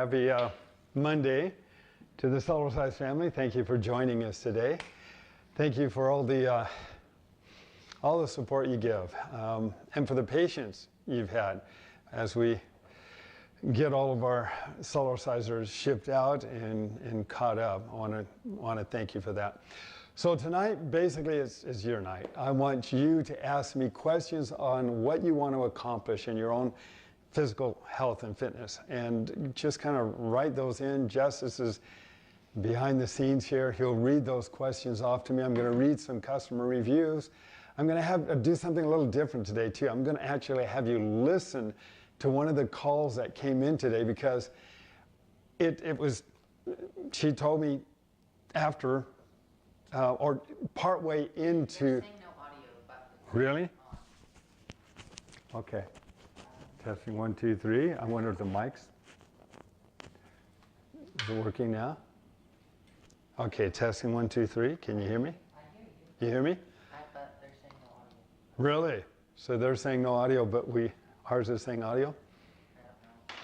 Happy Monday to the Cellercise family. Thank you for joining us today. Thank you for all the support you give, and for the patience you've had as we get all of our Cellercisers shipped out and caught up. I want to thank you for that. So tonight, basically, is your night. I want you to ask me questions on what you want to accomplish in your own physical health and fitness, and just kind of write those in. Justice is behind the scenes here. He'll read those questions off to me. I'm going to read some customer reviews. I'm going to do something a little different today too. I'm going to actually have you listen to one of the calls that came in today, because she told me after or partway into. Saying no audio, but really? Okay. Testing 1, 2, 3. I wonder if the mics. Is it working now? Okay, testing 1, 2, 3. Can you hear me? I hear you. You hear me? But they're saying no audio. Really? So they're saying no audio, but ours is saying audio? I don't know.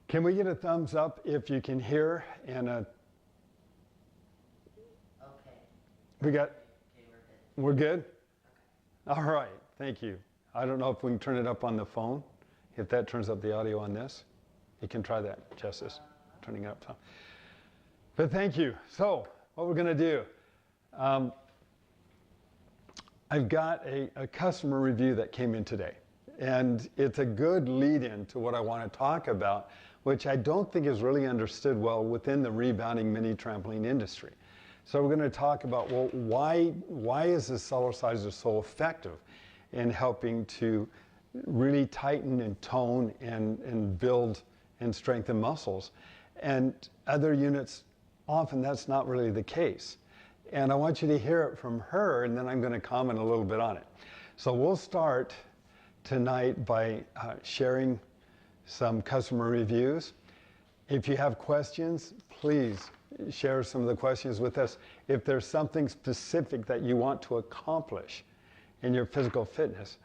Can we get a thumbs up if you can hear? And Okay. we got. Okay, we're good. We're good? Okay. All right. Thank you. I don't know if we can turn it up on the phone. If that turns up the audio on this, you can try that, Justice, turning it up. But thank you. So what we're going to do, I've got a customer review that came in today, and it's a good lead-in to what I want to talk about, which I don't think is really understood well within the rebounding mini trampoline industry. So we're going to talk about, well, why is the Cellerciser so effective in helping to really tighten and tone and build and strengthen muscles. And other units, often that's not really the case. And I want you to hear it from her, and then I'm going to comment a little bit on it. So we'll start tonight by sharing some customer reviews. If you have questions, please share some of the questions with us. If there's something specific that you want to accomplish in your physical fitness,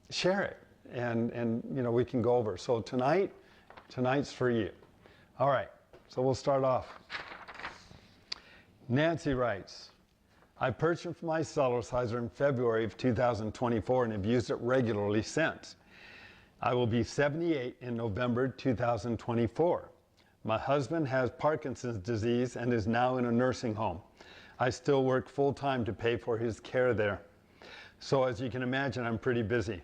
share it, and we can go over. So tonight's for you. All right, so we'll start off. Nancy writes, I purchased my Cellerciser in February of 2024 and have used it regularly since. I will be 78 in November 2024. My husband has Parkinson's disease and is now in a nursing home. I still work full-time to pay for his care there. So as you can imagine, I'm pretty busy.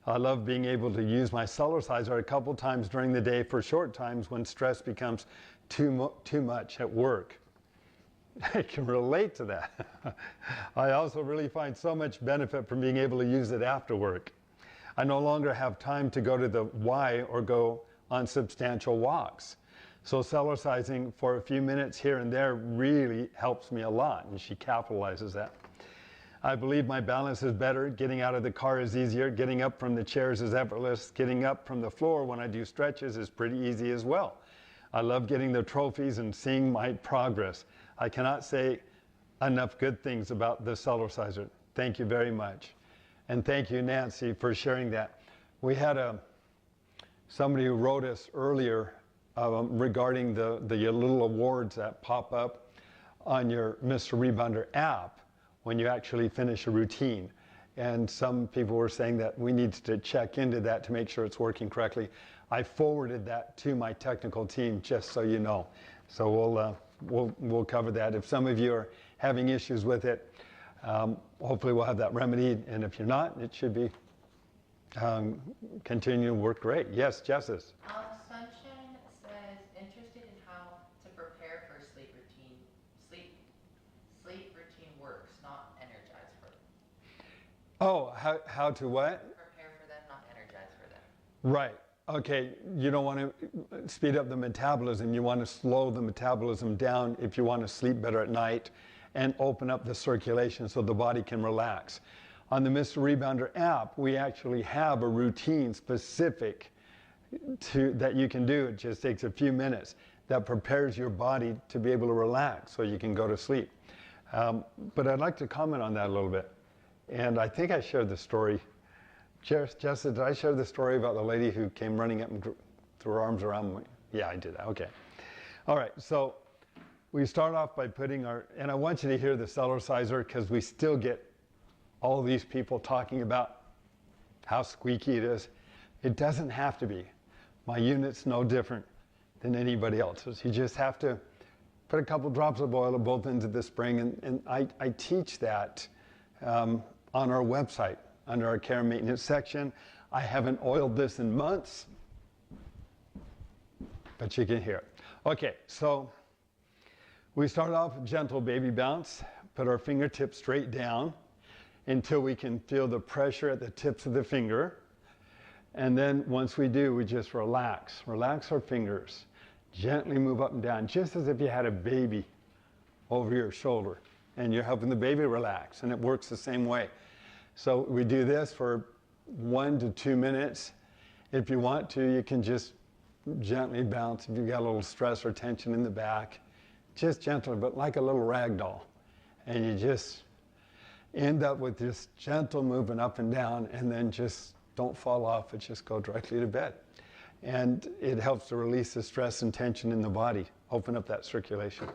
I love being able to use my Cellerciser a couple times during the day for short times when stress becomes too much at work. I can relate to that. I also really find so much benefit from being able to use it after work. I no longer have time to go to the Y or go on substantial walks. So Cellercising for a few minutes here and there really helps me a lot, and she capitalizes that. I believe my balance is better, getting out of the car is easier, getting up from the chairs is effortless, getting up from the floor when I do stretches is pretty easy as well. I love getting the trophies and seeing my progress. I cannot say enough good things about the Cellerciser. Thank you very much. And thank you, Nancy, for sharing that. We had somebody who wrote us earlier regarding the little awards that pop up on your Mr. Rebounder app when you actually finish a routine. And some people were saying that we need to check into that to make sure it's working correctly. I forwarded that to my technical team, just so you know. So we'll cover that. If some of you are having issues with it, hopefully we'll have that remedied. And if you're not, it should be continuing to work great. Yes, Justice. Sunshine says, interested in how to prepare for sleep routine. Sleep routine works, not energize for them. Oh, how to what? Prepare for them, not energize for them. Right. Okay, you don't want to speed up the metabolism. You want to slow the metabolism down if you want to sleep better at night and open up the circulation so the body can relax. On the Mr. Rebounder app, we actually have a routine specific that you can do. It just takes a few minutes that prepares your body to be able to relax so you can go to sleep. But I'd like to comment on that a little bit. And I think I shared the story. Jessica, did I share the story about the lady who came running up and threw her arms around me. Yeah, I did that. Okay. All right. So we start off by putting our, and I want you to hear the Cellerciser because we still get all these people talking about how squeaky it is. It doesn't have to be. My unit's no different than anybody else's. You just have to put a couple drops of oil at both ends of the spring, and I teach that on our website under our care and maintenance section. I haven't oiled this in months, but you can hear it. Okay, so we start off with gentle baby bounce, put our fingertips straight down until we can feel the pressure at the tips of the finger. And then once we do, we just relax. Relax our fingers. Gently move up and down, just as if you had a baby over your shoulder and you're helping the baby relax, and it works the same way. So we do this for 1 to 2 minutes. If you want to, you can just gently bounce if you've got a little stress or tension in the back. Just gently, but like a little rag doll. And you just end up with this gentle movement up and down, and then just don't fall off, and just go directly to bed. And it helps to release the stress and tension in the body, open up that circulation.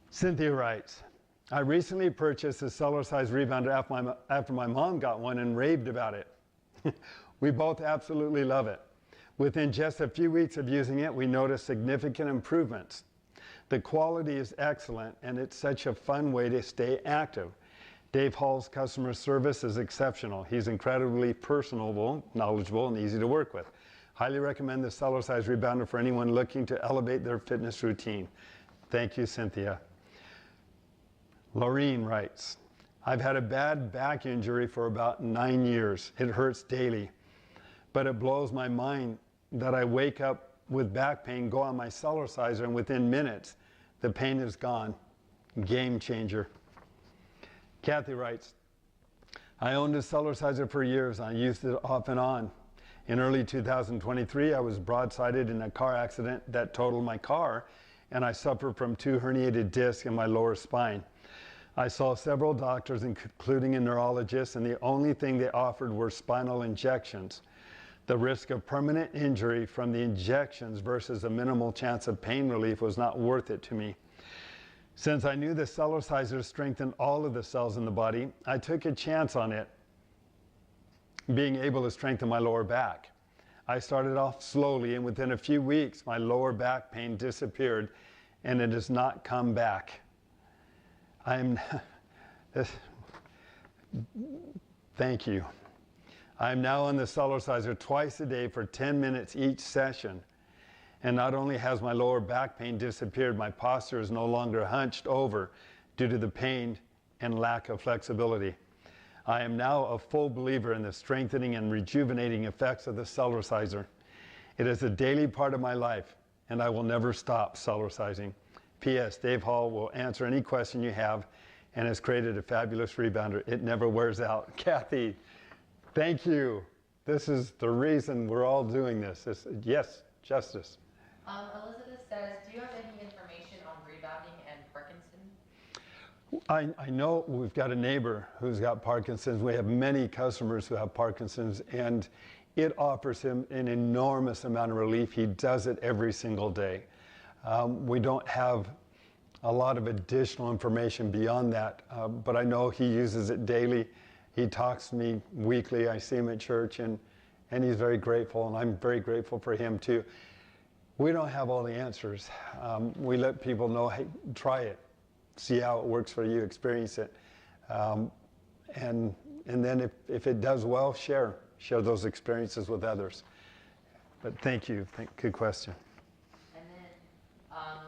Cynthia writes, I recently purchased a Cellercise rebounder after my mom got one and raved about it. We both absolutely love it. Within just a few weeks of using it, we noticed significant improvements. The quality is excellent, and it's such a fun way to stay active. Dave Hall's customer service is exceptional. He's incredibly personable, knowledgeable, and easy to work with. Highly recommend the Cellercise rebounder for anyone looking to elevate their fitness routine. Thank you, Cynthia. Laureen writes, I've had a bad back injury for about 9 years. It hurts daily, but it blows my mind that I wake up with back pain, go on my Cellerciser, and within minutes, the pain is gone. Game changer. Kathy writes, I owned a Cellerciser for years. I used it off and on. In early 2023, I was broadsided in a car accident that totaled my car, and I suffered from 2 herniated discs in my lower spine. I saw several doctors, including a neurologist, and the only thing they offered were spinal injections. The risk of permanent injury from the injections versus a minimal chance of pain relief was not worth it to me. Since I knew the Cellerciser strengthened all of the cells in the body, I took a chance on it being able to strengthen my lower back. I started off slowly, and within a few weeks, my lower back pain disappeared, and it has not come back. Thank you. I'm now on the Cellerciser twice a day for 10 minutes each session. And not only has my lower back pain disappeared, my posture is no longer hunched over due to the pain and lack of flexibility. I am now a full believer in the strengthening and rejuvenating effects of the Cellerciser. It is a daily part of my life, and I will never stop Cellercising. P.S. Dave Hall will answer any question you have and has created a fabulous rebounder. It never wears out. Kathy, thank you. This is the reason we're all doing this. Yes, Justice. Elizabeth says, do you have any information on rebounding and Parkinson? I know we've got a neighbor who's got Parkinson's. We have many customers who have Parkinson's, and it offers him an enormous amount of relief. He does it every single day. We don't have a lot of additional information beyond that, but I know he uses it daily. He talks to me weekly. I see him at church, and he's very grateful, and I'm very grateful for him too. We don't have all the answers. We let people know, hey, try it. See how it works for you, experience it. And then if it does well, share those experiences with others. But thank you, good question. And then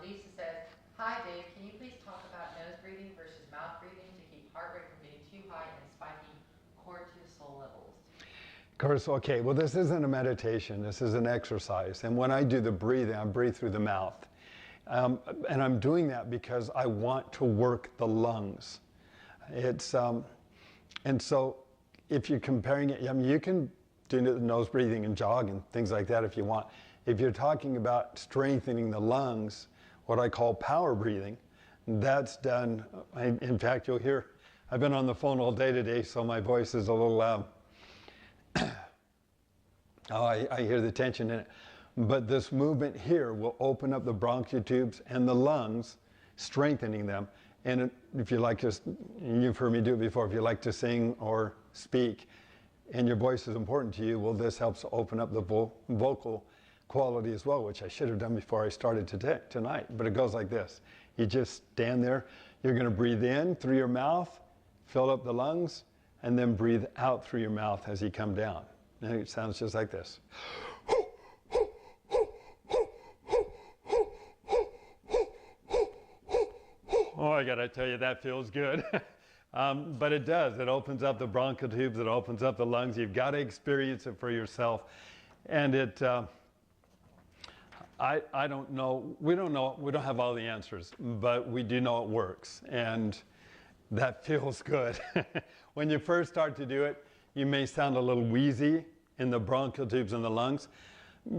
Lisa says, hi Dave, can you please talk about nose breathing versus mouth breathing to keep heart rate from getting too high and spiking cortisol levels? Cortisol, okay, well this isn't a meditation, this is an exercise. And when I do the breathing, I breathe through the mouth. And I'm doing that because I want to work the lungs. And so if you're comparing it, I mean, you can do nose breathing and jog and things like that if you want. If you're talking about strengthening the lungs, what I call power breathing, that's done. In fact, you'll hear, I've been on the phone all day today, so my voice is a little Oh, I hear the tension in it. But this movement here will open up the bronchial tubes and the lungs, strengthening them. And if you like to, you've heard me do it before, if you like to sing or speak, and your voice is important to you, well, this helps open up the vocal quality as well, which I should have done before I started tonight. But it goes like this. You just stand there. You're going to breathe in through your mouth, fill up the lungs, and then breathe out through your mouth as you come down. And it sounds just like this. Oh, I got to tell you, that feels good. But it does. It opens up the bronchial tubes. It opens up the lungs. You've got to experience it for yourself. And it, I don't know. We don't have all the answers, but we do know it works. And that feels good. When you first start to do it, you may sound a little wheezy in the bronchial tubes and the lungs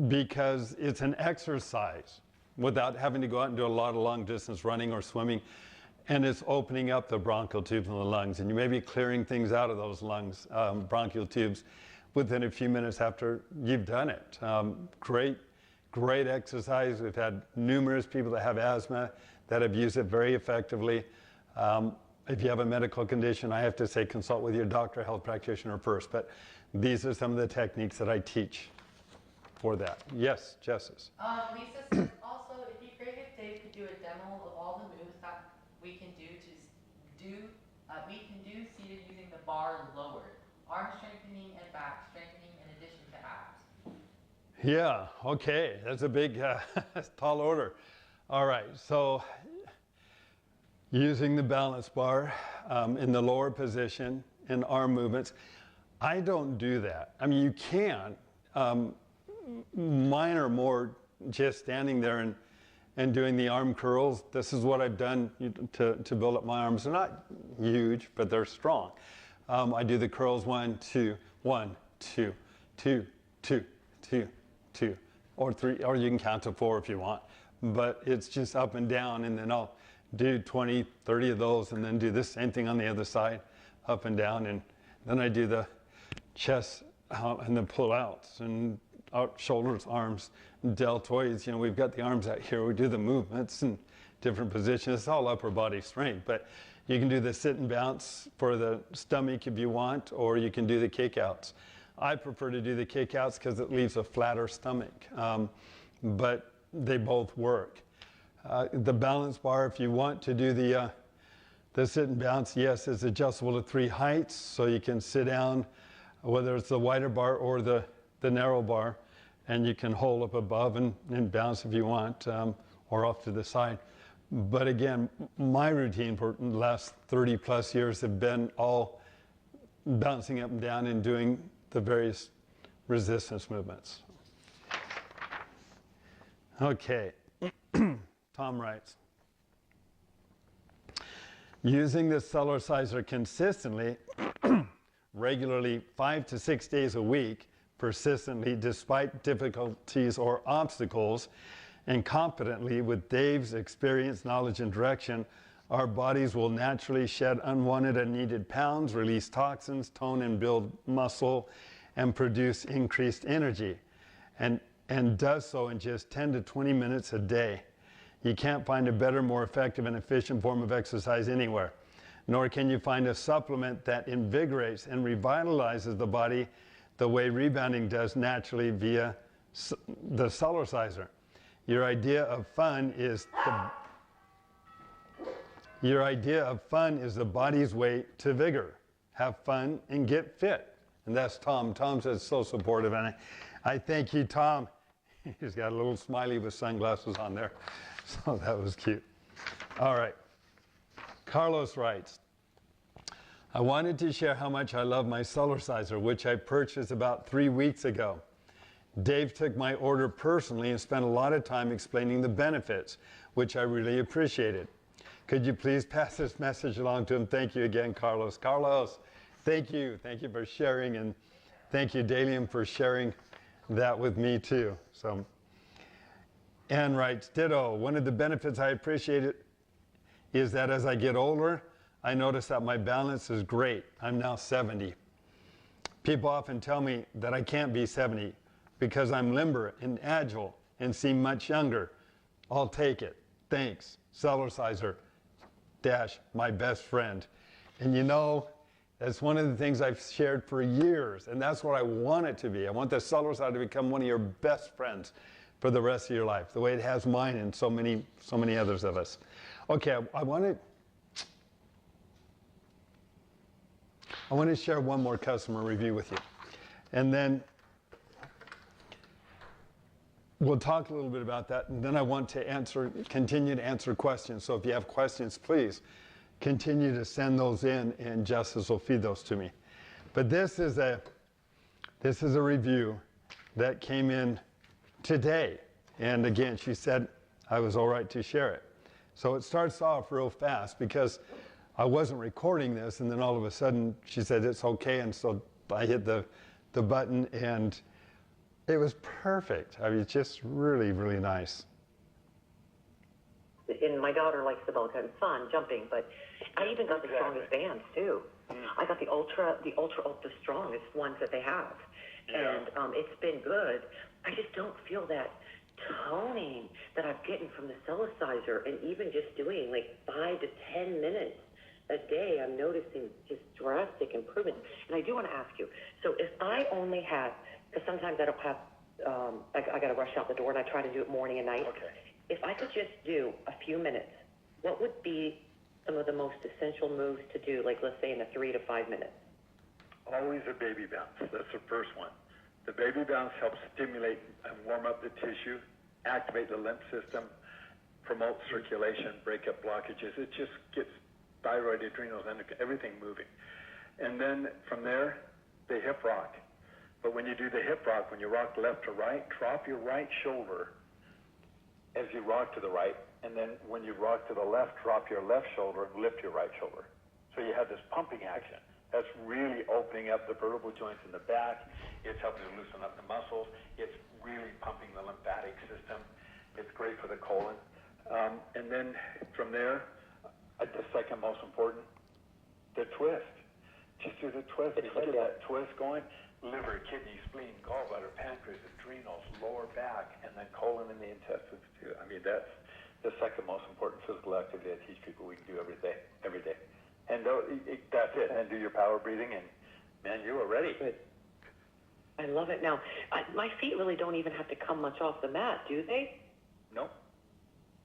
because it's an exercise without having to go out and do a lot of long distance running or swimming. And it's opening up the bronchial tubes and the lungs. And you may be clearing things out of those lungs, bronchial tubes, within a few minutes after you've done it. Great exercise. We've had numerous people that have asthma that have used it very effectively. If you have a medical condition, I have to say consult with your doctor, health practitioner first. But these are some of the techniques that I teach for that. Yes, Jessis. Lisa says also, it'd be great if Dave could do a demo of all the moves that we can do seated using the bar lowered. Arm strengthening and back strengthening in addition to abs. Yeah, okay. That's a big, tall order. All right, so using the balance bar in the lower position in arm movements. I don't do that. I mean, you can. Mine are more just standing there and doing the arm curls. This is what I've done to build up my arms. They're not huge, but they're strong. I do the curls 1, 2, 1, 2, 2, 2, 2, 2, or 3, or you can count to 4 if you want. But it's just up and down, and then I'll do 20, 30 of those, and then do the same thing on the other side, up and down, and then I do the chest and the pull-outs, and out, shoulders, arms, deltoids. You know, we've got the arms out here. We do the movements in different positions. It's all upper body strength, but you can do the sit and bounce for the stomach if you want, or you can do the kickouts. I prefer to do the kickouts because it leaves a flatter stomach, but they both work. The balance bar, if you want to do the sit and bounce, yes, it's adjustable to 3 heights, so you can sit down, whether it's the wider bar or the narrow bar, and you can hold up above and bounce if you want, or off to the side. But again, my routine for the last 30 plus years have been all bouncing up and down and doing the various resistance movements. Okay, Tom writes, using the Cellerciser consistently, regularly 5 to 6 days a week, persistently despite difficulties or obstacles, and competently with Dave's experience, knowledge, and direction, our bodies will naturally shed unwanted and needed pounds, release toxins, tone and build muscle, and produce increased energy, and does so in just 10 to 20 minutes a day. You can't find a better, more effective, and efficient form of exercise anywhere, nor can you find a supplement that invigorates and revitalizes the body the way rebounding does naturally via the Cellerciser. Your idea of fun is the body's way to vigor. Have fun and get fit. And that's Tom. Tom says so supportive, and I thank you, Tom. He's got a little smiley with sunglasses on there, so that was cute. All right. Carlos writes, I wanted to share how much I love my Cellerciser, which I purchased about 3 weeks ago. Dave took my order personally and spent a lot of time explaining the benefits, which I really appreciated. Could you please pass this message along to him? Thank you again, Carlos. Carlos, thank you. Thank you for sharing, and thank you, Dalian, for sharing that with me too. So, Ann writes, ditto. One of the benefits I appreciate is that as I get older, I notice that my balance is great. I'm now 70. People often tell me that I can't be 70, because I'm limber and agile and seem much younger. I'll take it. Thanks. Cellerciser dash my best friend. And you know, that's one of the things I've shared for years, and that's what I want it to be. I want the Cellerciser to become one of your best friends for the rest of your life, the way it has mine and so many others of us. Okay, I want to share one more customer review with you, and then we'll talk a little bit about that, and then I want to continue to answer questions. So if you have questions, please continue to send those in, and Justice will feed those to me. But this is a review that came in today, and again, she said I was all right to share it. So it starts off real fast because I wasn't recording this, and then all of a sudden she said it's okay, and so I hit the button, and it was perfect. I mean, it's just really, really nice. And my daughter likes the Belka and fun, jumping, but I even got the strongest bands too. I got the ultra strongest ones that they have. Yeah. And it's been good. I just don't feel that toning that I'm getting from the Cellerciser, and even just doing like 5 to 10 minutes a day, I'm noticing just drastic improvement. And I do want to ask you, so if I only have, because sometimes I don't have, I got to rush out the door, and I try to do it morning and night. Okay. If I could just do a few minutes, what would be some of the most essential moves to do, like let's say in a 3 to 5 minutes? Always a baby bounce. That's the first one. The baby bounce helps stimulate and warm up the tissue, activate the lymph system, promote circulation, break up blockages. It just gets thyroid, adrenals, and everything moving. And then from there, the hip rock. But when you do the hip rock, when you rock left to right, drop your right shoulder as you rock to the right, and then when you rock to the left, drop your left shoulder and lift your right shoulder. So you have this pumping action. That's really opening up the vertebral joints in the back. It's helping to loosen up the muscles. It's really pumping the lymphatic system. It's great for the colon. And then from there, the second most important, the twist. Just do the twist. You look at that twist going, liver, kidney, spleen, gallbladder, pancreas, adrenals, lower back, and then colon and the intestines too. I mean, that's the second most important physical activity I teach people we can do every day. And that's it. And do your power breathing, and man, you are ready. Good. I love it. Now, my feet really don't even have to come much off the mat, do they? No,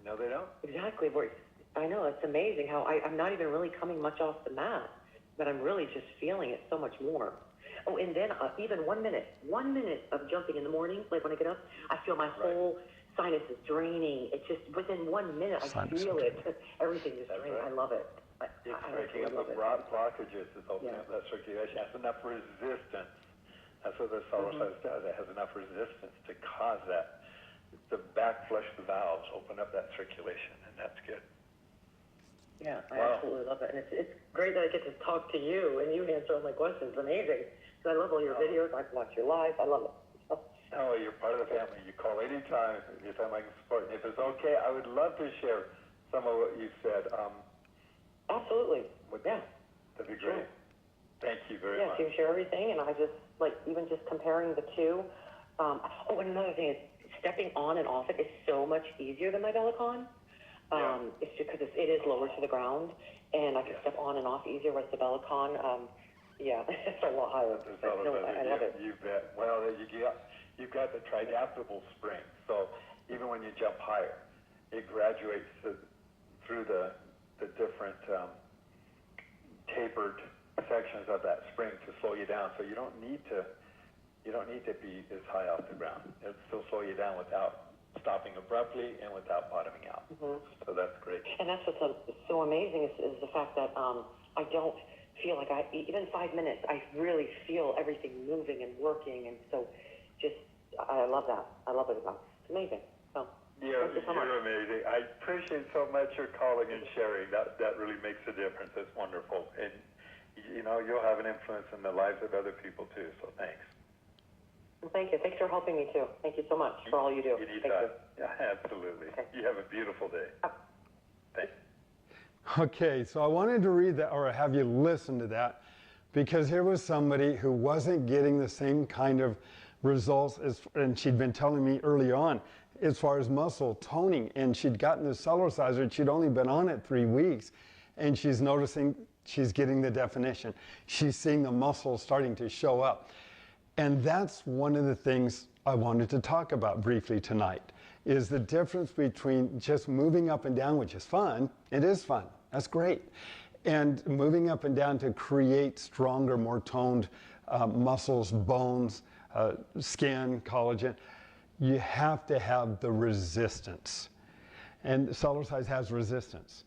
they don't. Exactly. I know, it's amazing how I'm not even really coming much off the mat, but I'm really just feeling it so much more. Oh, and then even 1 minute of jumping in the morning, like when I get up, I feel my whole sinus is draining. It's just within 1 minute, I feel it. Everything is draining. Right. I love it. It's breaking up the blockages. It's opening up that circulation. It has enough resistance. That's what the Cellercise does. It has enough resistance to cause that, to back flush the valves, open up that circulation, and that's good. Yeah, I absolutely love it. And it's great that I get to talk to you and you answer all my questions. Amazing. So I love all your videos. I watch your live. I love it. Oh, you're part of the family. You call anytime. Anytime I can support. And if it's okay, I would love to share some of what you said. Absolutely. Yeah. That'd be great. Sure. Thank you very much. Yeah, so you share everything, and I just, like, even just comparing the two. Oh, and another thing is, stepping on and off it is so much easier than my Bellicon. It's just because it is lower to the ground, and I can step on and off easier with the Bellicon. Yeah, it's a lot higher. I love it. You bet. Well, you've got the tridactyl spring, so even when you jump higher, it graduates through the different tapered sections of that spring to slow you down. So you don't need to be as high off the ground. It'll still slow you down without stopping abruptly and without bottoming out. So that's great. And that's what's so amazing is the fact that I don't feel like even 5 minutes, I really feel everything moving and working. And so I love that. I love it. It's amazing. So you're amazing. I appreciate so much your calling and sharing. That really makes a difference. It's wonderful. And, you'll have an influence in the lives of other people too. So thanks. Well, thank you. Thanks for helping me too. Thank you so much for all you do. Yeah, absolutely. Okay. You have a beautiful day. Thanks. Okay, so I wanted to read that, or have you listen to that, because here was somebody who wasn't getting the same kind of results, and she'd been telling me early on, as far as muscle toning, and she'd gotten the Cellerciser, and she'd only been on it 3 weeks, and she's noticing she's getting the definition. She's seeing the muscles starting to show up. And that's one of the things I wanted to talk about briefly tonight, is the difference between just moving up and down, which is fun. It is fun. That's great. And moving up and down to create stronger, more toned muscles, bones, skin, collagen. You have to have the resistance. And Cellercise has resistance.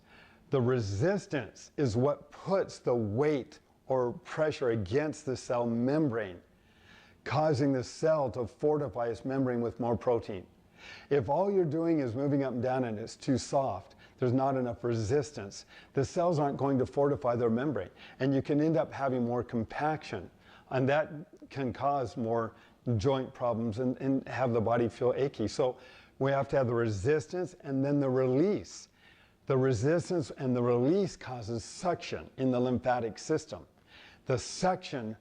The resistance is what puts the weight or pressure against the cell membrane, causing the cell to fortify its membrane with more protein. If all you're doing is moving up and down and it's too soft, there's not enough resistance, the cells aren't going to fortify their membrane, and you can end up having more compaction, and that can cause more joint problems and have the body feel achy. So we have to have the resistance and then the release. The resistance and the release causes suction in the lymphatic system. The suction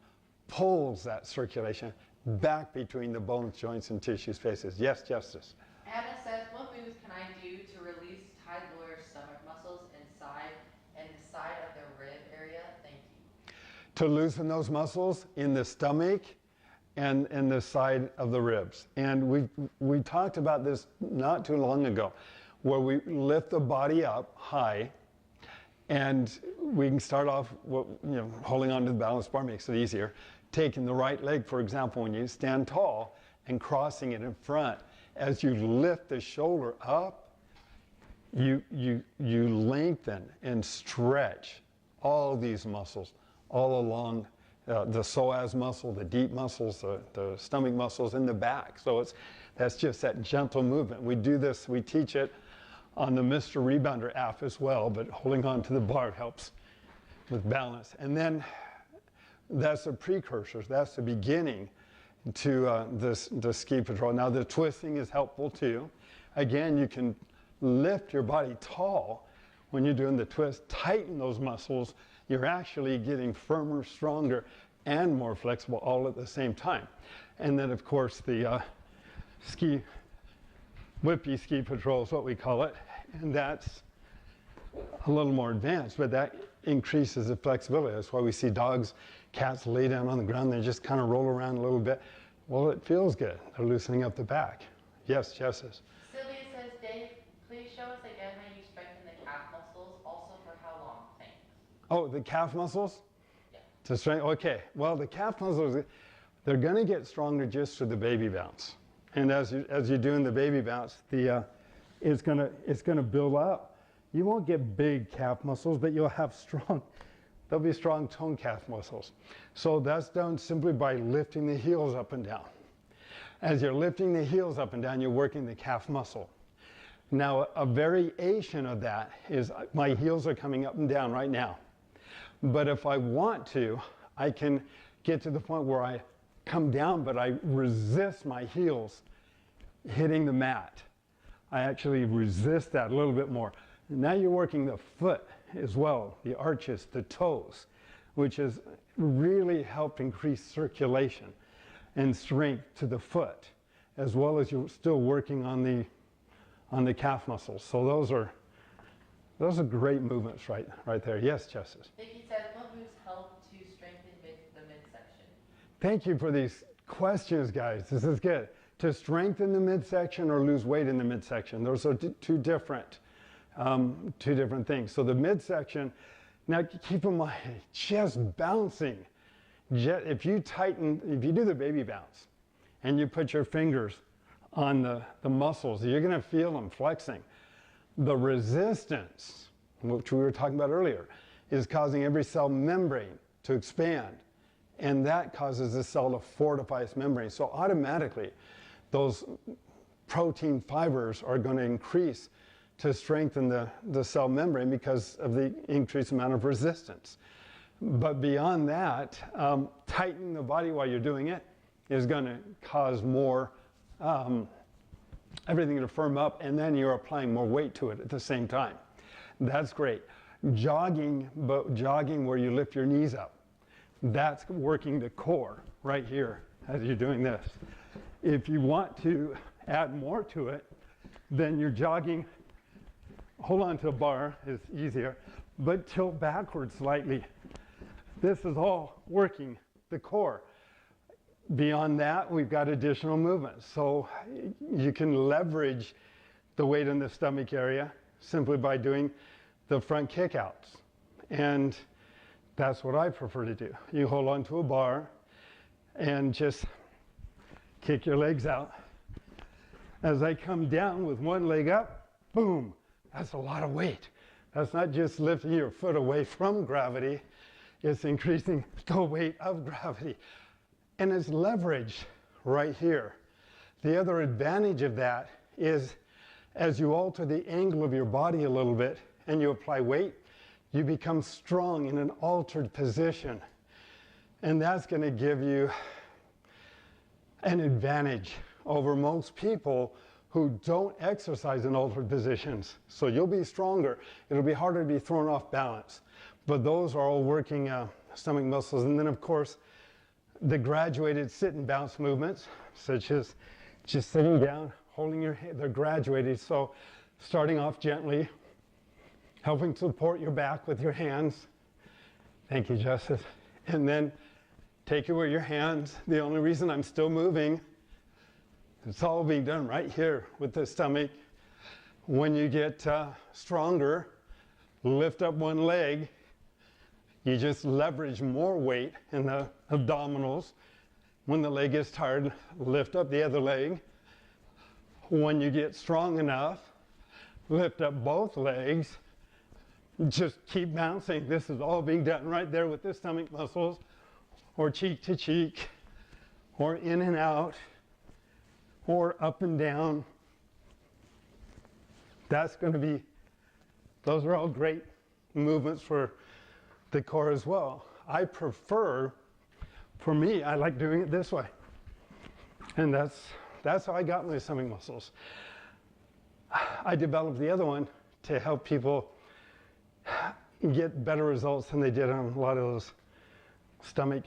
pulls that circulation back between the bones, joints, and tissue spaces. Yes, Justice? Anna says, what moves can I do to release tight lower stomach muscles inside and the side of the rib area? Thank you. To loosen those muscles in the stomach and the side of the ribs. And we talked about this not too long ago, where we lift the body up high, and we can start off with, holding on to the balance bar makes it easier. Taking the right leg, for example, when you stand tall, and crossing it in front. As you lift the shoulder up, you lengthen and stretch all these muscles all along the psoas muscle, the deep muscles, the stomach muscles in the back. So that's just that gentle movement. We do this, we teach it on the Mr. Rebounder app as well, but holding on to the bar helps with balance. And then that's the precursors, that's the beginning to the ski patrol. Now the twisting is helpful too. Again, you can lift your body tall when you're doing the twist, tighten those muscles. You're actually getting firmer, stronger, and more flexible all at the same time. And then of course the whippy ski patrol is what we call it, and that's a little more advanced, but that increases the flexibility. That's why we see dogs, cats lay down on the ground, they just kind of roll around a little bit. Well, it feels good. They're loosening up the back. Yes, Justice? Sylvia says, Dave, please show us again how you strengthen the calf muscles, also for how long? Thanks. Oh, the calf muscles? Yeah. To strengthen, okay. Well, the calf muscles, they're going to get stronger just through the baby bounce. And as you're doing the baby bounce, it's gonna build up. You won't get big calf muscles, but you'll have there'll be strong toned calf muscles. So that's done simply by lifting the heels up and down. As you're lifting the heels up and down, you're working the calf muscle. Now, a variation of that is my heels are coming up and down right now. But if I want to, I can get to the point where I come down, but I resist my heels hitting the mat. I actually resist that a little bit more. Now you're working the foot as well, the arches, the toes, which has really helped increase circulation and strength to the foot, as well as you're still working on the calf muscles. So those are great movements right there. Yes, Justice? Vicki says, what moves help to strengthen the midsection? Thank you for these questions, guys. This is good. To strengthen the midsection or lose weight in the midsection, those are two different things. So the midsection, now keep in mind, just bouncing. If you do the baby bounce and you put your fingers on the muscles, you're going to feel them flexing. The resistance, which we were talking about earlier, is causing every cell membrane to expand. And that causes the cell to fortify its membrane. So automatically, those protein fibers are going to increase to strengthen the cell membrane because of the increased amount of resistance. But beyond that, tightening the body while you're doing it is going to cause more, everything to firm up, and then you're applying more weight to it at the same time. That's great. Jogging, but jogging where you lift your knees up, that's working the core right here as you're doing this. if you want to add more to it, then you're jogging, hold on to a bar, it's easier, but tilt backwards slightly. This is all working the core. Beyond that, we've got additional movements. So you can leverage the weight in the stomach area simply by doing the front kickouts. And that's what I prefer to do. You hold on to a bar and just kick your legs out. As I come down with one leg up, boom, that's a lot of weight. That's not just lifting your foot away from gravity, it's increasing the weight of gravity. And it's leverage right here. The other advantage of that is as you alter the angle of your body a little bit and you apply weight, you become strong in an altered position. And that's going to give you an advantage over most people who don't exercise in altered positions. So you'll be stronger. It'll be harder to be thrown off balance. But those are all working stomach muscles. And then, of course, the graduated sit and bounce movements, such as just sitting down, holding your head, they're graduated. So starting off gently, helping to support your back with your hands. Thank you, Justice. And then take it with your hands. The only reason I'm still moving, it's all being done right here with the stomach. When you get stronger, lift up one leg. You just leverage more weight in the abdominals. When the leg is tired, lift up the other leg. When you get strong enough, lift up both legs. Just keep bouncing. This is all being done right there with the stomach muscles, or cheek to cheek, or in and out, or up and down. That's going to be, those are all great movements for the core as well. I prefer, for me, I like doing it this way. And that's how I got my stomach muscles. I developed the other one to help people get better results than they did on a lot of those stomach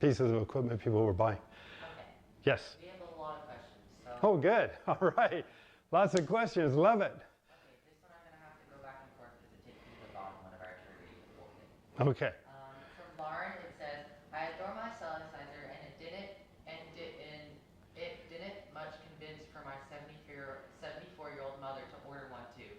pieces of equipment people were buying. Okay. Yes? We have a lot of questions. So Oh, good. All right. Lots of questions. Love it. okay, this one I'm going to have to go back and forth because it takes me to the bottom whenever I try to read the full thing. Okay. From Lauren, it says, I adore my Cellerciser and it didn't much convince for my 74-year-old mother to order one too.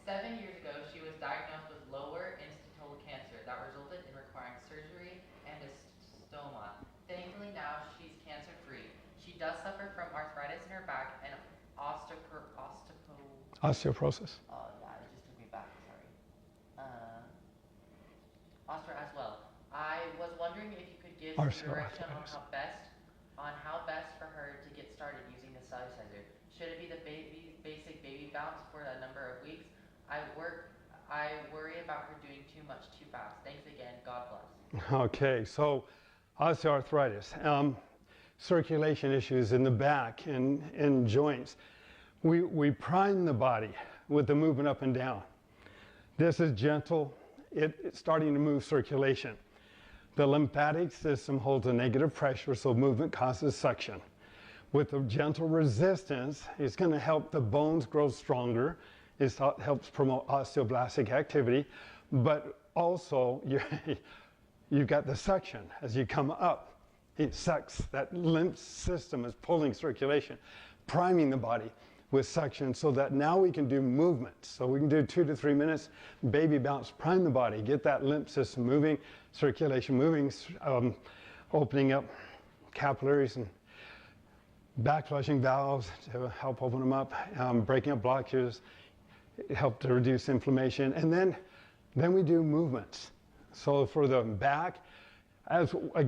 7 years ago, she was diagnosed with lower intestinal cancer that resulted in requiring surgery and a stoma. Thankfully now she's cancer-free. She does suffer from arthritis in her back and Osteoporosis. Oh yeah, it just took me back, sorry. Osteo as well. I was wondering if you could give some direction on how best for her to get started using the Cellerciser. Should it be the basic baby bounce for a number of weeks? I worry about her doing too much too fast. Thanks again. God bless. Okay, so osteoarthritis, circulation issues in the back and in joints. We prime the body with the movement up and down. This is gentle. It's starting to move circulation. The lymphatic system holds a negative pressure, so movement causes suction. With a gentle resistance, it's going to help the bones grow stronger. It helps promote osteoblastic activity, but also you've got the suction. As you come up, it sucks. That lymph system is pulling circulation, priming the body with suction so that now we can do movements. So we can do 2 to 3 minutes, baby bounce, prime the body, get that lymph system moving, circulation moving, opening up capillaries and backflushing valves to help open them up, breaking up blockages, help to reduce inflammation. And then we do movements. So for the back, as I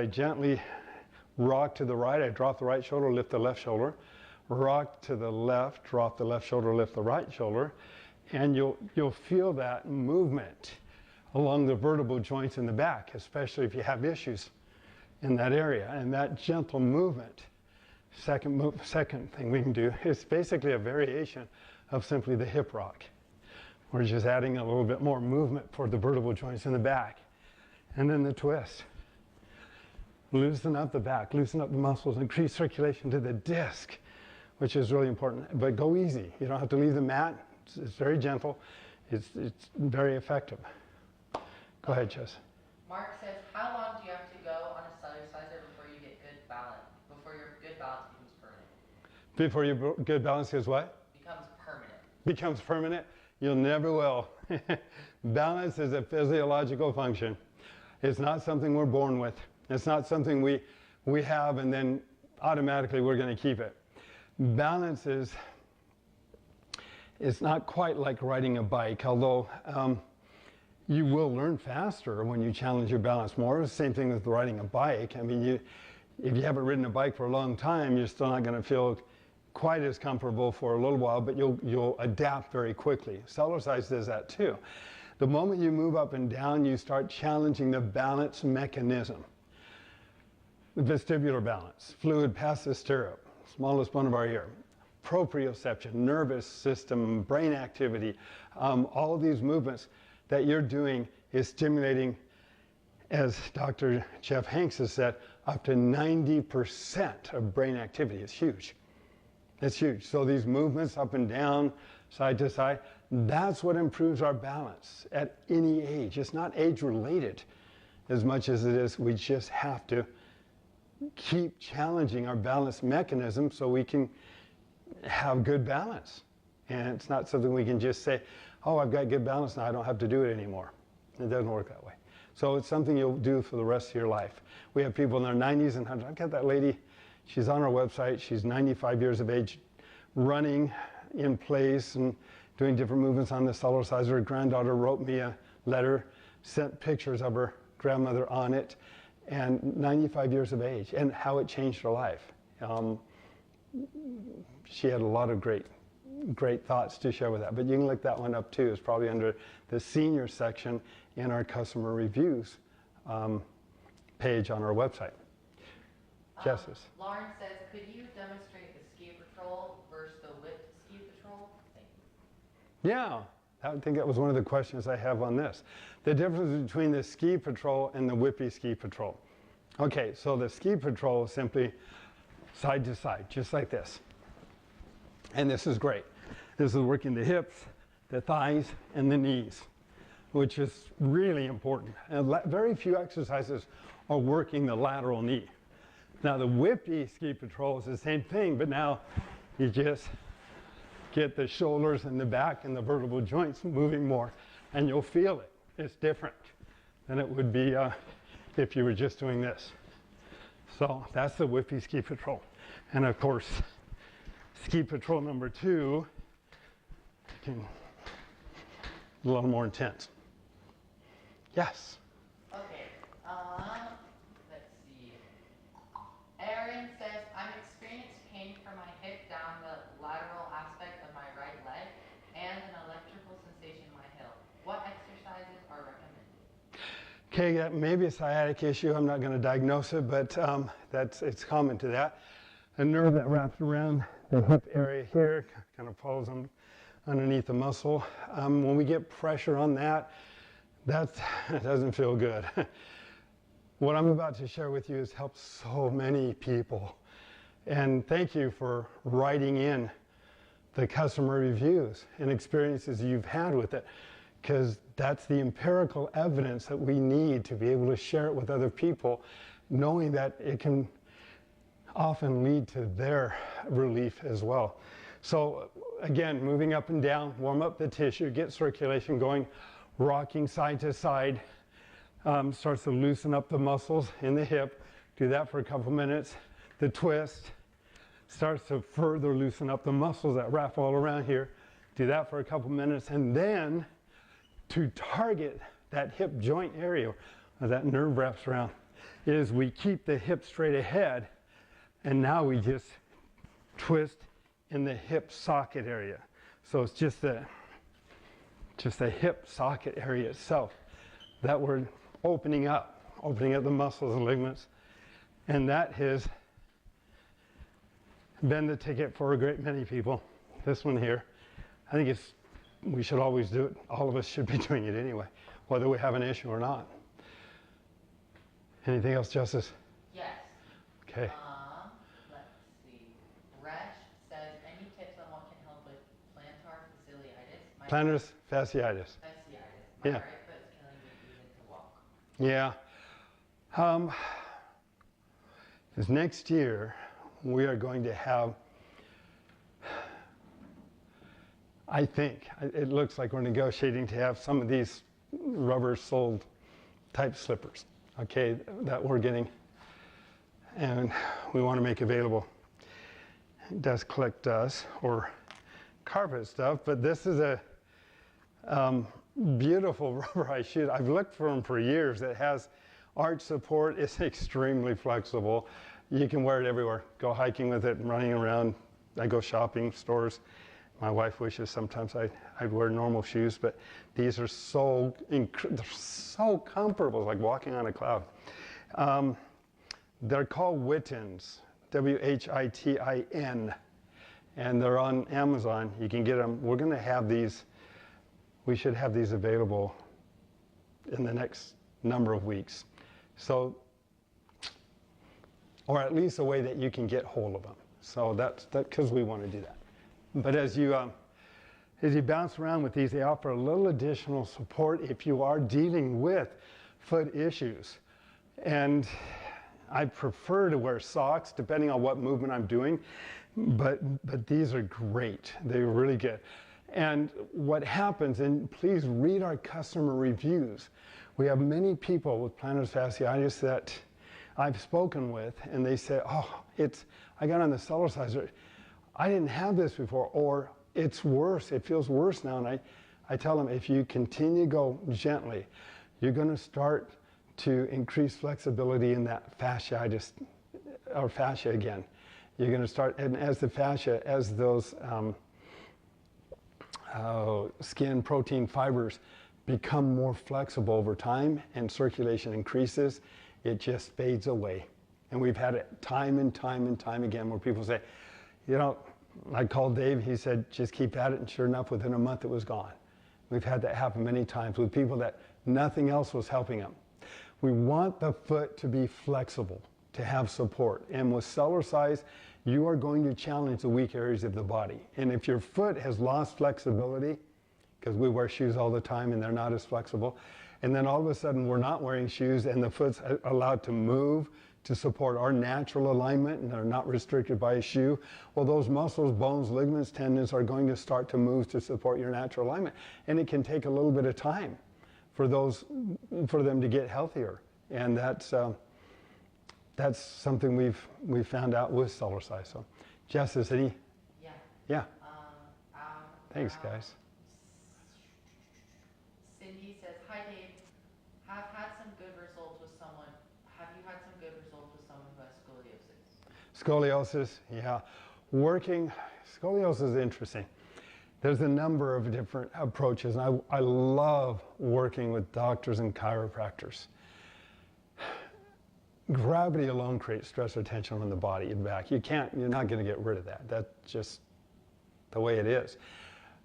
gently rock to the right, I drop the right shoulder, lift the left shoulder. Rock to the left, drop the left shoulder, lift the right shoulder, and you'll feel that movement along the vertebral joints in the back, especially if you have issues in that area. And that gentle movement, second thing we can do is basically a variation of simply the hip rock. We're just adding a little bit more movement for the vertebral joints in the back. And then the twist. Loosen up the back, loosen up the muscles, increase circulation to the disc, which is really important. But go easy. You don't have to leave the mat. It's very gentle. It's very effective. Go ahead, Jess. Mark says, how long do you have to go on a Cellerciser before you get good balance? Before your good balance becomes permanent? Before your good balance is what? Becomes permanent. Becomes permanent? You'll never will. Balance is a physiological function. It's not something we're born with. It's not something we have and then automatically we're going to keep it. Balance is, it's not quite like riding a bike, although you will learn faster when you challenge your balance more. It's the same thing with riding a bike. I mean, if you haven't ridden a bike for a long time, you're still not going to feel quite as comfortable for a little while, but you'll adapt very quickly. Cellercise does that too. The moment you move up and down, you start challenging the balance mechanism. Vestibular balance, fluid past the stirrup, smallest bone of our ear, proprioception, nervous system, brain activity, all of these movements that you're doing is stimulating, as Dr. Jeff Hanks has said, up to 90% of brain activity. It's huge. It's huge. So these movements up and down, side to side, that's what improves our balance at any age. It's not age related as much as it is we just have to keep challenging our balance mechanism so we can have good balance. And it's not something we can just say, oh, I've got good balance now, I don't have to do it anymore. It doesn't work that way. So it's something you'll do for the rest of your life. We have people in their 90s and 100s. I've got that lady, she's on our website, she's 95 years of age, running in place and doing different movements on the Cellerciser. Her granddaughter wrote me a letter, sent pictures of her grandmother on it, and 95 years of age, and how it changed her life. She had a lot of great thoughts to share with that, but you can look that one up too. It's probably under the senior section in our customer reviews page on our website. Justice. Lauren says, could you demonstrate the ski patrol versus the whipped ski patrol? Thank you. Yeah, I think that was one of the questions I have on this. The difference between the ski patrol and the whippy ski patrol. Okay, so the ski patrol is simply side to side, just like this. And this is great. This is working the hips, the thighs, and the knees, which is really important. And very few exercises are working the lateral knee. Now the whippy ski patrol is the same thing, but now you just get the shoulders and the back and the vertebral joints moving more, and you'll feel it. It's different than it would be if you were just doing this. So that's the whippy ski patrol. And of course, ski patrol number 2, a little more intense. Yes? Okay, let's see. Erin says, I'm experiencing pain from my hip down the lateral aspect of my right leg and an electrical sensation in my heel. What exercises are recommended? Okay, that may be a sciatic issue. I'm not going to diagnose it, but it's common to that. A nerve that wraps around the hip area here, kind of follows underneath the muscle. When we get pressure on that, it doesn't feel good. What I'm about to share with you has helped so many people. And thank you for writing in the customer reviews and experiences you've had with it, because that's the empirical evidence that we need to be able to share it with other people, knowing that it can often lead to their relief as well. So again, moving up and down, warm up the tissue, get circulation going, rocking side to side, starts to loosen up the muscles in the hip. Do that for a couple minutes. The twist starts to further loosen up the muscles that wrap all around here. Do that for a couple minutes, and then to target that hip joint area where that nerve wraps around is we keep the hip straight ahead, and now we just twist in the hip socket area. So it's just the hip socket area itself that we're opening up the muscles and ligaments. And that has been the ticket for a great many people. This one here, I think we should always do it. All of us should be doing it anyway, whether we have an issue or not. Anything else, Justice? Yes. Okay. Let's see. Resh says, any tips on what can help with plantar fasciitis? Plantar fasciitis. Fasciitis. Yeah. My right foot is killing me even to walk. Yeah. This next year, we are going to have, I think, it looks like we're negotiating to have some of these rubber-soled type slippers, okay, that we're getting, and we want to make available. Dust collect dust or carpet stuff, but this is a beautiful rubberized shoe. I've looked for them for years. It has arch support. It's extremely flexible. You can wear it everywhere. Go hiking with it, running around. I go shopping, stores. My wife wishes sometimes I'd wear normal shoes, but these are they're so comfortable, like walking on a cloud. They're called Wittins, W-H-I-T-I-N, and they're on Amazon. You can get them. We're going to have these. We should have these available in the next number of weeks. So, or at least a way that you can get hold of them. So that's because we want to do that. But as you bounce around with these, they offer a little additional support if you are dealing with foot issues. And I prefer to wear socks depending on what movement I'm doing, but these are great. They're really good. And what happens, and please read our customer reviews. We have many people with plantar fasciitis that I've spoken with, and they say, oh, I got on the Cellerciser. I didn't have this before, or it's worse. It feels worse now. And I tell them, if you continue to go gently, you're going to start to increase flexibility in that fasciitis or fascia again. You're going to start, and as the fascia, as those skin protein fibers become more flexible over time and circulation increases, it just fades away. And we've had it time and time and time again where people say, you know, I called Dave, he said, just keep at it, and sure enough, within a month it was gone. We've had that happen many times with people that nothing else was helping them. We want the foot to be flexible, to have support. And with Cellercise, you are going to challenge the weak areas of the body. And if your foot has lost flexibility, because we wear shoes all the time and they're not as flexible, and then all of a sudden we're not wearing shoes and the foot's allowed to move to support our natural alignment and they're not restricted by a shoe, well, those muscles, bones, ligaments, tendons are going to start to move to support your natural alignment. And it can take a little bit of time for them to get healthier. And that's something we've found out with Cellercise. So, Jess, is any? Yeah. Yeah. Thanks, guys. Cindy says, hi Dave, have you had some good results with someone who has scoliosis? Scoliosis, yeah. Scoliosis is interesting. There's a number of different approaches, and I love working with doctors and chiropractors. Gravity alone creates stress or tension on the body and back. You're not going to get rid of that. That's just the way it is.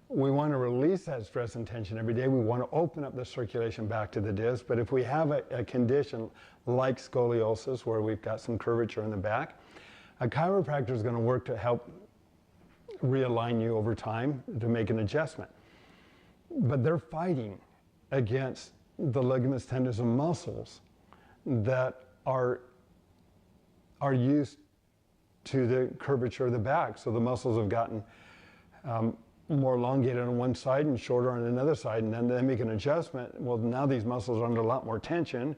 We want to release that stress and tension every day. We want to open up the circulation back to the disc. But if we have a condition like scoliosis, where we've got some curvature in the back, a chiropractor is going to work to help realign you over time to make an adjustment. But they're fighting against the ligaments, tendons, and muscles that are used to the curvature of the back. So the muscles have gotten more elongated on one side and shorter on another side, and then they make an adjustment. Well, now these muscles are under a lot more tension,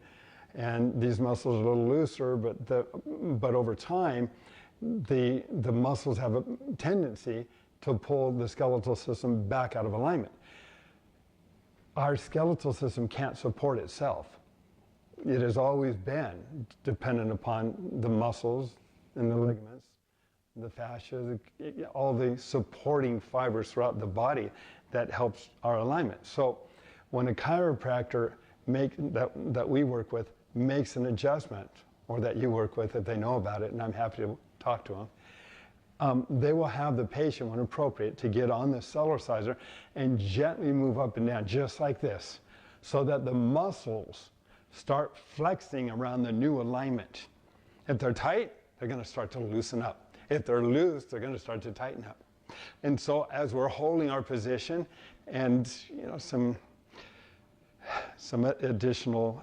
and these muscles are a little looser, but over time, the muscles have a tendency to pull the skeletal system back out of alignment. Our skeletal system can't support itself. It has always been dependent upon the muscles and the ligaments, the fascia, all the supporting fibers throughout the body that helps our alignment. So when a chiropractor that we work with makes an adjustment, or that you work with if they know about it, and I'm happy to talk to them, they will have the patient, when appropriate, to get on the Cellerciser and gently move up and down, just like this, so that the muscles start flexing around the new alignment. If they're tight, they're going to start to loosen up. If they're loose, they're going to start to tighten up. And so as we're holding our position, and some additional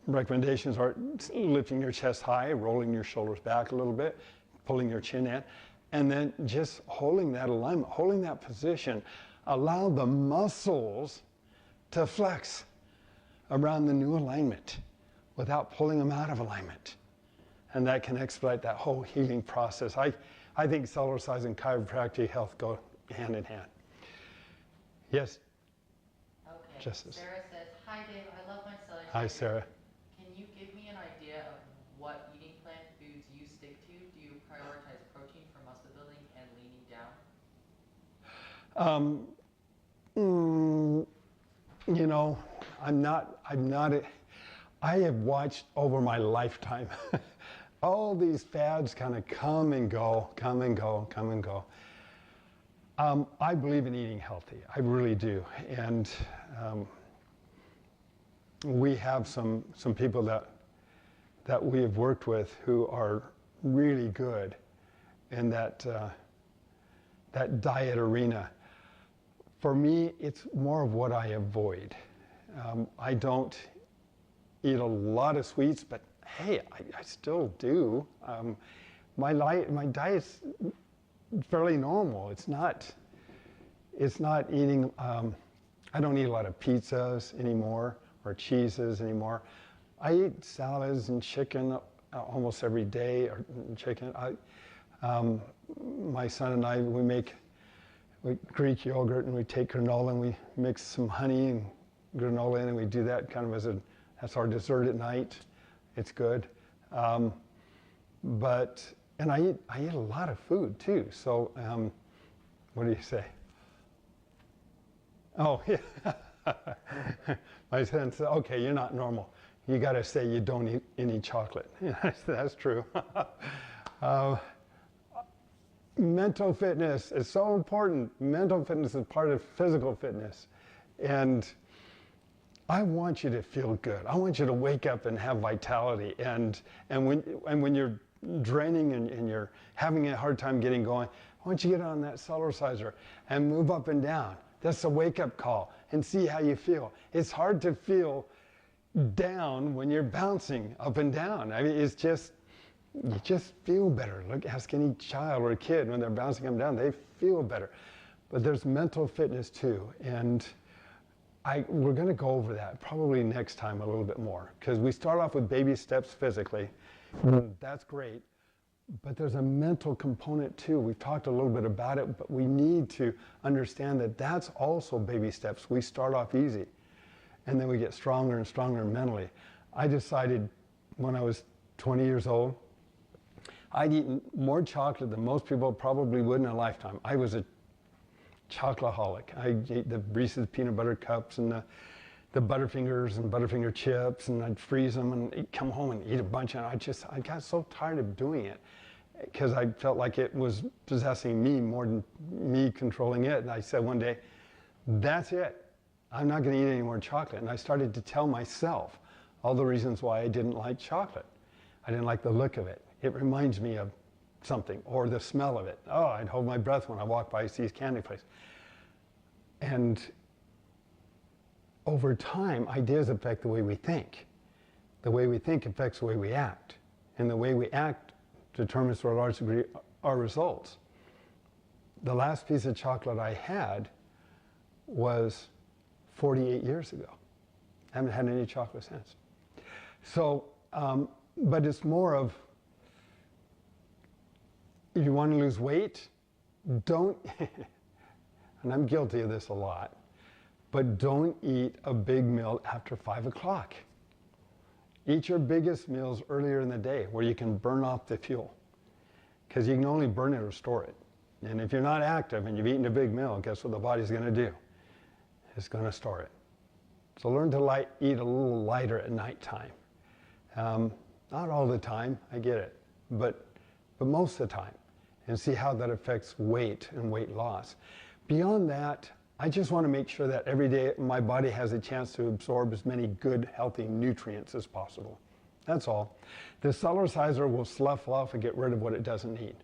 recommendations are lifting your chest high, rolling your shoulders back a little bit, pulling your chin in, and then just holding that alignment, holding that position. Allow the muscles to flex around the new alignment without pulling them out of alignment. And that can expedite that whole healing process. I think Cellercise and chiropractic health go hand in hand. Yes? Okay. Justice. Sarah says, hi Dave, I love my Cellerciser. Hi, Sarah. Can you give me an idea of what eating plan foods you stick to? Do you prioritize protein for muscle building and leaning down? I have watched over my lifetime all these fads kind of come and go. I believe in eating healthy. I really do. And we have some people that we have worked with who are really good in that diet arena. For me, it's more of what I avoid. I don't eat a lot of sweets, but hey, I still do. My diet's fairly normal. It's not eating, I don't eat a lot of pizzas anymore or cheeses anymore. I eat salads and chicken almost every day, or chicken. My son and I, we make Greek yogurt, and we take granola and we mix some honey and granola in, and we do that kind of that's our dessert at night. It's good. And I eat a lot of food too. So what do you say? Oh, yeah. My son said, okay, you're not normal. You got to say you don't eat any chocolate. That's true. Mental fitness is so important. Mental fitness is part of physical fitness. And I want you to feel good. I want you to wake up and have vitality. And when you're draining and you're having a hard time getting going, I want you to get on that Cellerciser and move up and down. That's a wake-up call, and see how you feel. It's hard to feel down when you're bouncing up and down. I mean, you just feel better. Look, ask any child or a kid when they're bouncing up and down, they feel better. But there's mental fitness too, and we're going to go over that probably next time a little bit more, because we start off with baby steps physically. That's great. But there's a mental component too. We've talked a little bit about it, but we need to understand that that's also baby steps. We start off easy, and then we get stronger and stronger mentally. I decided when I was 20 years old, I'd eaten more chocolate than most people probably would in a lifetime. I was a chocoholic. I ate the Reese's peanut butter cups and the Butterfingers and Butterfinger chips, and I'd freeze them and come home and eat a bunch. And I got so tired of doing it because I felt like it was possessing me more than me controlling it. And I said one day, that's it. I'm not going to eat any more chocolate. And I started to tell myself all the reasons why I didn't like chocolate. I didn't like the look of it. It reminds me of something, or the smell of it. Oh, I'd hold my breath when I walked by C's Candy Place. And over time, ideas affect the way we think. The way we think affects the way we act. And the way we act determines to a large degree our results. The last piece of chocolate I had was 48 years ago. I haven't had any chocolate since. So, but it's more of, if you want to lose weight, don't, and I'm guilty of this a lot, but don't eat a big meal after 5 o'clock. Eat your biggest meals earlier in the day where you can burn off the fuel, because you can only burn it or store it. And if you're not active and you've eaten a big meal, guess what the body's going to do? It's going to store it. So learn to eat a little lighter at nighttime. Not all the time, I get it, but most of the time, and see how that affects weight and weight loss. Beyond that, I just want to make sure that every day my body has a chance to absorb as many good, healthy nutrients as possible. That's all. The Cellerciser will slough off and get rid of what it doesn't need,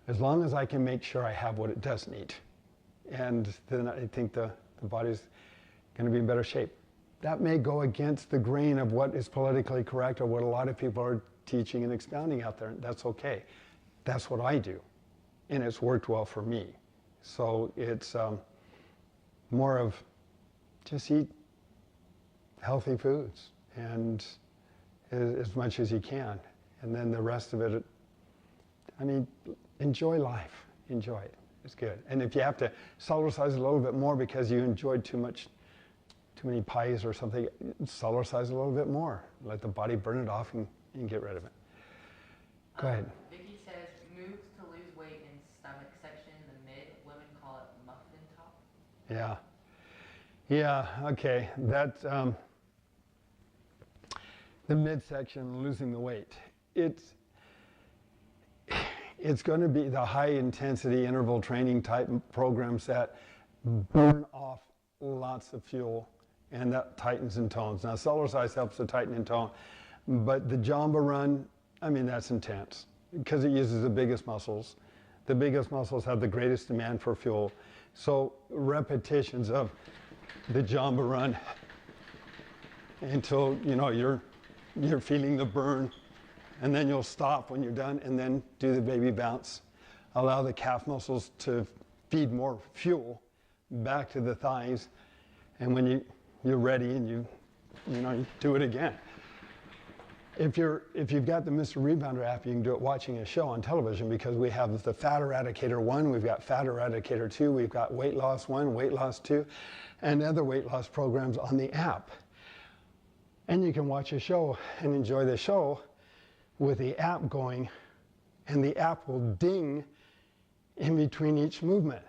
as long as I can make sure I have what it does need. And then I think the body's going to be in better shape. That may go against the grain of what is politically correct or what a lot of people are teaching and expounding out there. That's okay. That's what I do. And it's worked well for me. So it's more of just eat healthy foods and as much as you can. And then the rest of it, I mean, enjoy life. Enjoy it. It's good. And if you have to Cellercise a little bit more because you enjoyed too many pies or something, Cellercise a little bit more. Let the body burn it off and get rid of it. Go ahead. Vicky says, moves to lose weight in stomach section, the mid, women call it muffin top. Yeah. Yeah, okay. That, the midsection, losing the weight. It's going to be the high intensity interval training type programs that burn off lots of fuel and that tightens and tones. Now, Cellercise helps to tighten and tone, but the Jamba run, I mean, that's intense because it uses the biggest muscles. The biggest muscles have the greatest demand for fuel. So repetitions of the Jamba run until, you know, you're feeling the burn, and then you'll stop when you're done and then do the baby bounce. Allow the calf muscles to feed more fuel back to the thighs, and when you're ready and you do it again. If you've got the Mr. Rebounder app, you can do it watching a show on television because we have the Fat Eradicator 1, we've got Fat Eradicator 2, we've got Weight Loss 1, Weight Loss 2, and other weight loss programs on the app. And you can watch a show and enjoy the show with the app going, and the app will ding in between each movement.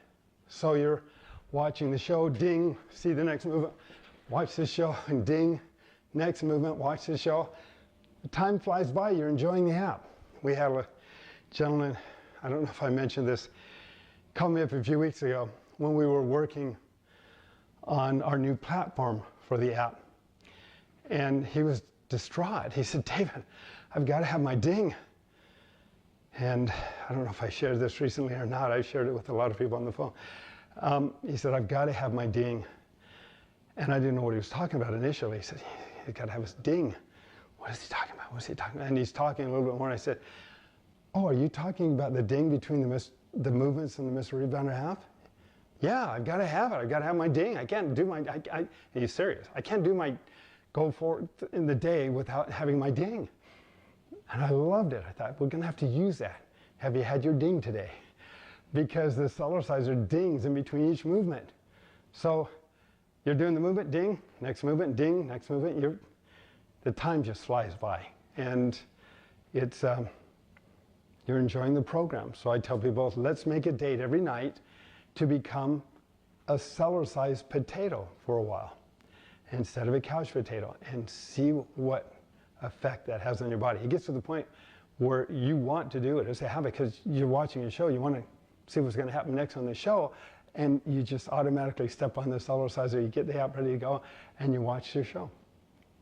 So you're watching the show, ding, see the next movement, watch the show, and ding, next movement, watch the show. The time flies by, you're enjoying the app. We had a gentleman, I don't know if I mentioned this, called me up a few weeks ago when we were working on our new platform for the app. And he was distraught. He said, David, I've got to have my ding. And I don't know if I shared this recently or not. I shared it with a lot of people on the phone. He said, I've got to have my ding. And I didn't know what he was talking about initially. He said, he's got to have his ding. What is he talking about? What is he talking about? And he's talking a little bit more. And I said, oh, are you talking about the ding between the movements and the Mr. Rebounder half? Yeah, I've got to have it. I've got to have my ding. I can't do my, he's serious. I can't do my go forward in the day without having my ding. And I loved it. I thought, we're going to have to use that. Have you had your ding today? Because the Cellerciser dings in between each movement. So you're doing the movement, ding, next movement, ding, next movement. The time just flies by. And it's, you're enjoying the program. So I tell people, let's make a date every night to become a Cellercise potato for a while instead of a couch potato and see what effect that has on your body. It gets to the point where you want to do it as a habit because you're watching a show, you want to see what's going to happen next on the show, and you just automatically step on the Cellerciser, you get the app ready to go, and you watch your show.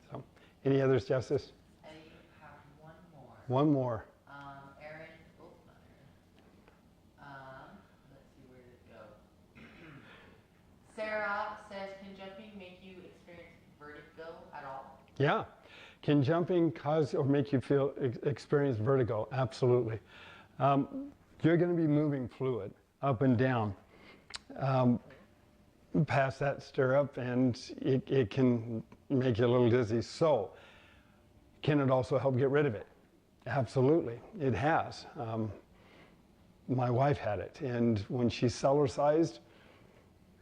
So, any others, Justice? I have one more. One more. Aaron, not Aaron. Let's see, where did it go? Sarah says, can jumping make you experience vertigo at all? Yeah. Can jumping cause or make you experience vertigo? Absolutely. You're going to be moving fluid up and down past that stirrup, and it can make you a little dizzy. So, can it also help get rid of it? Absolutely, it has. My wife had it, and when she Cellercised,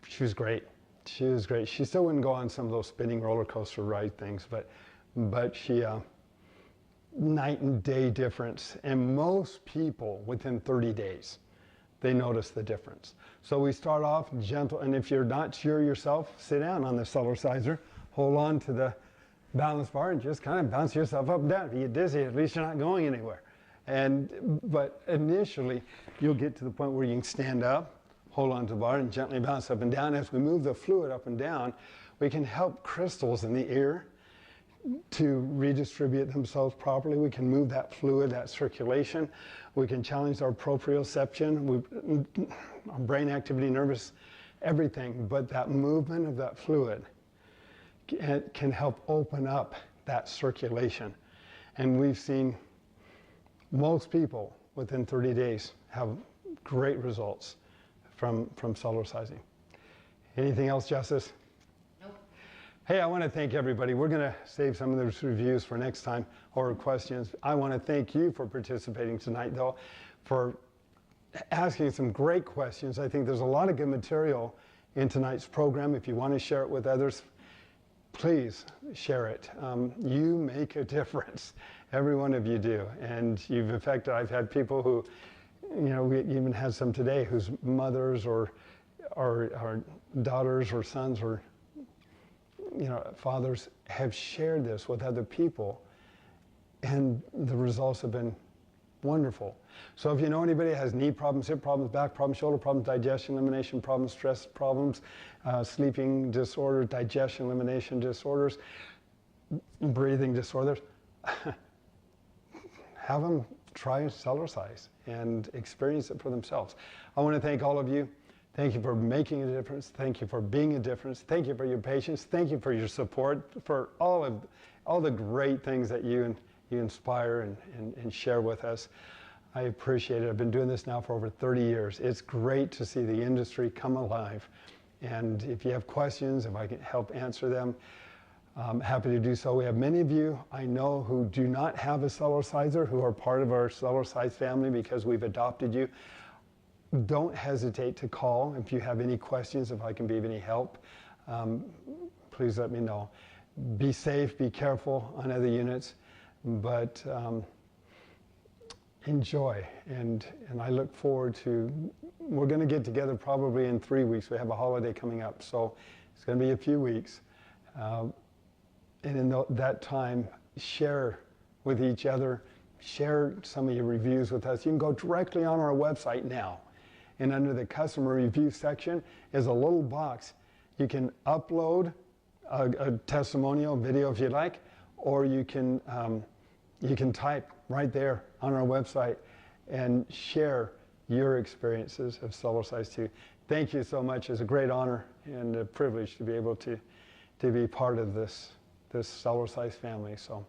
she was great. She was great. She still wouldn't go on some of those spinning roller coaster ride things, but she, night and day difference. And most people within 30 days, they notice the difference. So we start off gentle, and if you're not sure yourself, sit down on the Cellerciser, hold on to the balance bar and just kind of bounce yourself up and down. If you get dizzy, at least you're not going anywhere. But initially, you'll get to the point where you can stand up, hold on to the bar, and gently bounce up and down. As we move the fluid up and down, we can help crystals in the ear to redistribute themselves properly. We can move that fluid, that circulation. We can challenge our proprioception, our brain activity, nervous, everything. But that movement of that fluid can help open up that circulation. And we've seen most people within 30 days have great results from Cellercising. Anything else, Justice? Nope. Hey, I want to thank everybody. We're going to save some of those reviews for next time or questions. I want to thank you for participating tonight, though, for asking some great questions. I think there's a lot of good material in tonight's program. If you want to share it with others, please share it. You make a difference. Every one of you do. And you've affected, I've had people who, you know, we even had some today whose mothers or daughters or sons or, you know, fathers have shared this with other people, and the results have been wonderful. So if you know anybody that has knee problems, hip problems, back problems, shoulder problems, digestion, elimination problems, stress problems, sleeping disorders, digestion, elimination disorders, breathing disorders, have them try Cellercise and experience it for themselves. I want to thank all of you. Thank you for making a difference. Thank you for being a difference. Thank you for your patience. Thank you for your support, for all the great things that you inspire and share with us. I appreciate it. I've been doing this now for over 30 years. It's great to see the industry come alive. And if you have questions, if I can help answer them, I'm happy to do so. We have many of you I know who do not have a Cellerciser, who are part of our Cellercise family because we've adopted you. Don't hesitate to call if you have any questions, if I can be of any help. Please let me know. Be safe, be careful on other units, but enjoy. And I look forward to, we're going to get together probably in 3 weeks. We have a holiday coming up, so it's going to be a few weeks. And in that time, share with each other, share some of your reviews with us. You can go directly on our website now. And under the customer review section is a little box. You can upload a testimonial video if you like, or you can type right there on our website and share your experiences of Cellercise too. Thank you so much. It's a great honor and a privilege to be able to be part of this Cellercise family. So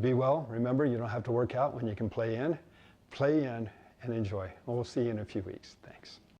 be well. Remember, you don't have to work out when you can play in and enjoy. We'll see you in a few weeks. Thanks.